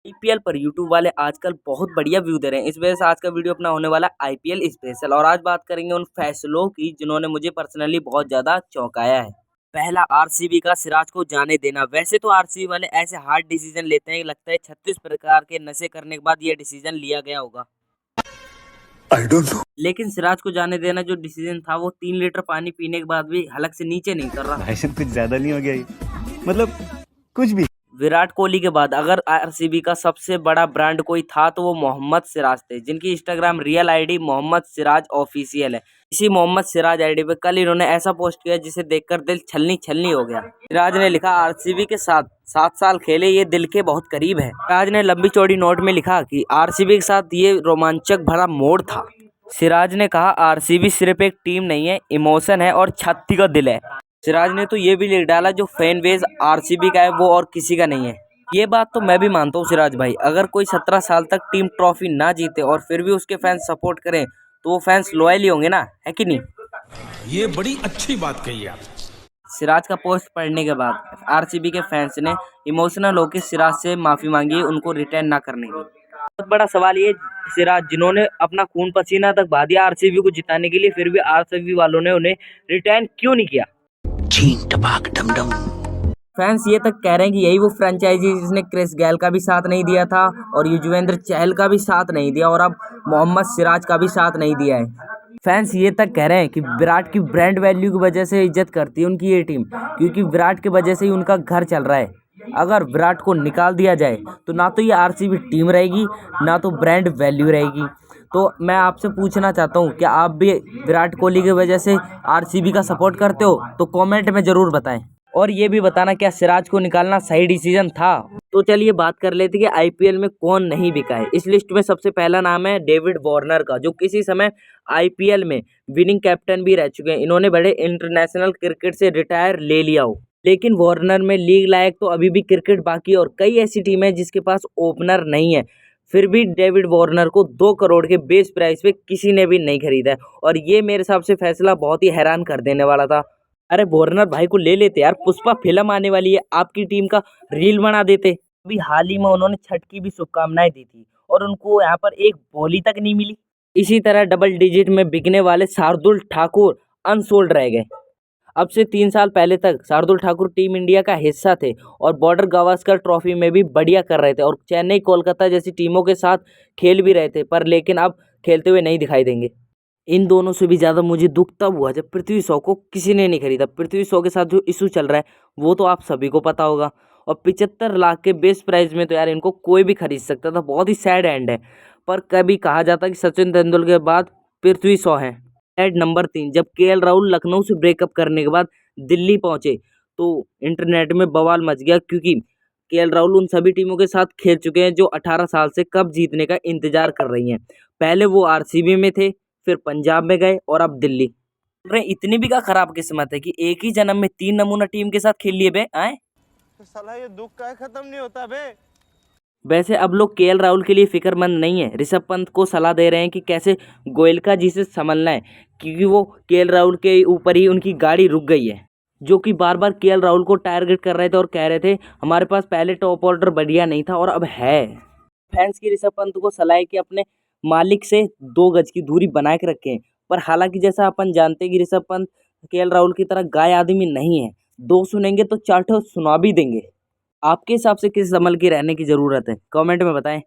IPL पर YouTube वाले आजकल बहुत बढ़िया व्यू दे रहे हैं। इस वजह से आज का वीडियो अपना होने वाला आईपीएल स्पेशल। और आज बात करेंगे उन फैसलों की जिन्होंने मुझे पर्सनली बहुत ज्यादा चौंकाया है। पहला, आरसीबी का सिराज को जाने देना। वैसे तो आरसीबी वाले ऐसे हार्ड डिसीजन लेते हैं, लगता है 36 प्रकार के नशे करने के बाद ये डिसीजन लिया गया होगा। I don't know. लेकिन सिराज को जाने देना जो डिसीजन था, वो 3 लीटर पानी पीने के बाद भी हलक से नीचे नहीं उतर रहा। भाई साहब कुछ ज्यादा नहीं हो गया ये? मतलब कुछ भी। विराट कोहली के बाद अगर आरसीबी का सबसे बड़ा ब्रांड कोई था तो वो मोहम्मद सिराज थे, जिनकी Instagram real ID Mohammed Siraj official है। इसी मोहम्मद सिराज आईडी पे कल इन्होंने ऐसा पोस्ट किया जिसे देखकर दिल छलनी छलनी हो गया। सिराज ने लिखा, आरसीबी के साथ 7 साल खेले, ये दिल के बहुत करीब है। सिराज ने लंबी चौड़ी नोट में लिखा कि आरसीबी के साथ ये रोमांचक भरा मोड़ था। सिराज ने कहा, आरसीबी सिर्फ एक टीम नहीं है, इमोशन है और छत्ती का दिल है। सिराज ने तो ये भी लिख डाला, जो फैन बेस आरसीबी का है वो और किसी का नहीं है। ये बात तो मैं भी मानता हूँ सिराज भाई। अगर कोई 17 साल तक टीम ट्रॉफी ना जीते और फिर भी उसके फैंस सपोर्ट करें तो वो फैंस लॉयल ही होंगे ना, है कि नहीं? ये बड़ी अच्छी बात कही आप। सिराज का पोस्ट पढ़ने के बाद आरसीबी के फैंस ने इमोशनल होकर सिराज से माफी मांगी, उनको रिटर्न ना करने की। बहुत बड़ा सवाल ये, सिराज जिन्होंने अपना खून पसीना तक बहा दिया आरसीबी को जिताने के लिए, फिर भी आरसीबी वालों ने उन्हें रिटर्न क्यों नहीं किया? फैंस ये तक कह रहे हैं कि यही वो फ्रेंचाइजी जिसने क्रिस गेल का भी साथ नहीं दिया था और युजवेंद्र चहल का भी साथ नहीं दिया और अब मोहम्मद सिराज का भी साथ नहीं दिया है। फैंस ये तक कह रहे हैं कि विराट की ब्रांड वैल्यू की वजह से इज्जत करती है उनकी ये टीम, क्योंकि विराट की वजह से ही उनका घर चल रहा है। अगर विराट को निकाल दिया जाए तो ना तो ये आरसीबी टीम रहेगी, ना तो ब्रांड वैल्यू रहेगी। तो मैं आपसे पूछना चाहता हूँ, क्या आप भी विराट कोहली की वजह से आरसीबी का सपोर्ट करते हो? तो कमेंट में ज़रूर बताएं। और ये भी बताना, क्या सिराज को निकालना सही डिसीजन था? तो चलिए बात कर लेते हैं कि आईपीएल में कौन नहीं बिका है। इस लिस्ट में सबसे पहला नाम है डेविड वार्नर का, जो किसी समय आईपीएल में विनिंग कैप्टन भी रह चुके हैं। इन्होंने बड़े इंटरनेशनल क्रिकेट से रिटायर ले लिया हो, लेकिन वार्नर में लीग लायक तो अभी भी क्रिकेट बाकी है और कई ऐसी टीमें हैं जिसके पास ओपनर नहीं है। फिर भी डेविड वार्नर को 2 करोड़ के बेस प्राइस पे किसी ने भी नहीं खरीदा है और ये मेरे हिसाब से फैसला बहुत ही हैरान कर देने वाला था। अरे वार्नर भाई को ले लेते यार, पुष्पा फिल्म आने वाली है, आपकी टीम का रील बना देते। अभी हाल ही में उन्होंने छठ की भी शुभकामनाएं दी थी और उनको यहाँ पर एक बॉली तक नहीं मिली। इसी तरह डबल डिजिट में बिकने वाले शार्दुल ठाकुर अनसोल्ड रह गए। अब से 3 साल पहले तक शार्दुल ठाकुर टीम इंडिया का हिस्सा थे और बॉर्डर गावस्कर ट्रॉफी में भी बढ़िया कर रहे थे और चेन्नई कोलकाता जैसी टीमों के साथ खेल भी रहे थे, पर लेकिन अब खेलते हुए नहीं दिखाई देंगे। इन दोनों से भी ज़्यादा मुझे दुख तब हुआ जब पृथ्वी शॉ को किसी ने नहीं खरीदा। पृथ्वी शॉ के साथ जो इशू चल रहा है वो तो आप सभी को पता होगा, और 75 लाख के बेस प्राइस में तो यार इनको कोई भी खरीद सकता था। बहुत ही सैड एंड है। पर कभी कहा जाता कि सचिन तेंदुलकर के बाद पृथ्वी शॉ हैं। एड नंबर 3, जब केएल राहुल लखनऊ से ब्रेकअप करने के बाद दिल्ली पहुंचे तो इंटरनेट में बवाल मच गया, क्योंकि केएल राहुल उन सभी टीमों के साथ खेल चुके हैं जो 18 साल से कप जीतने का इंतजार कर रही हैं। पहले वो आरसीबी में थे, फिर पंजाब में गए और अब दिल्ली। अरे इतनी भी का खराब किस्मत है कि एक ही जन्म में 3 नमूना टीम के साथ खेल लिए बे आए। साला ये दुख का खत्म नहीं होता बे। वैसे अब लोग केएल राहुल के लिए फिक्रमंद नहीं है, ऋषभ पंत को सलाह दे रहे हैं कि कैसे गोयलका जी से संभलना है, क्योंकि वो केएल राहुल के ऊपर ही उनकी गाड़ी रुक गई है, जो कि बार बार केएल राहुल को टारगेट कर रहे थे और कह रहे थे हमारे पास पहले टॉप ऑर्डर बढ़िया नहीं था और अब है। फैंस की ऋषभ पंत को सलाह है कि अपने मालिक से 2 गज की दूरी बना के रखें, पर हालांकि जैसा अपन जानते हैं कि ऋषभ पंत केएल राहुल की तरह गाय आदमी नहीं है, 2 सुनेंगे तो 4 ठो सुना भी देंगे। आपके हिसाब से किस संभल के रहने की ज़रूरत है? कमेंट में बताएं।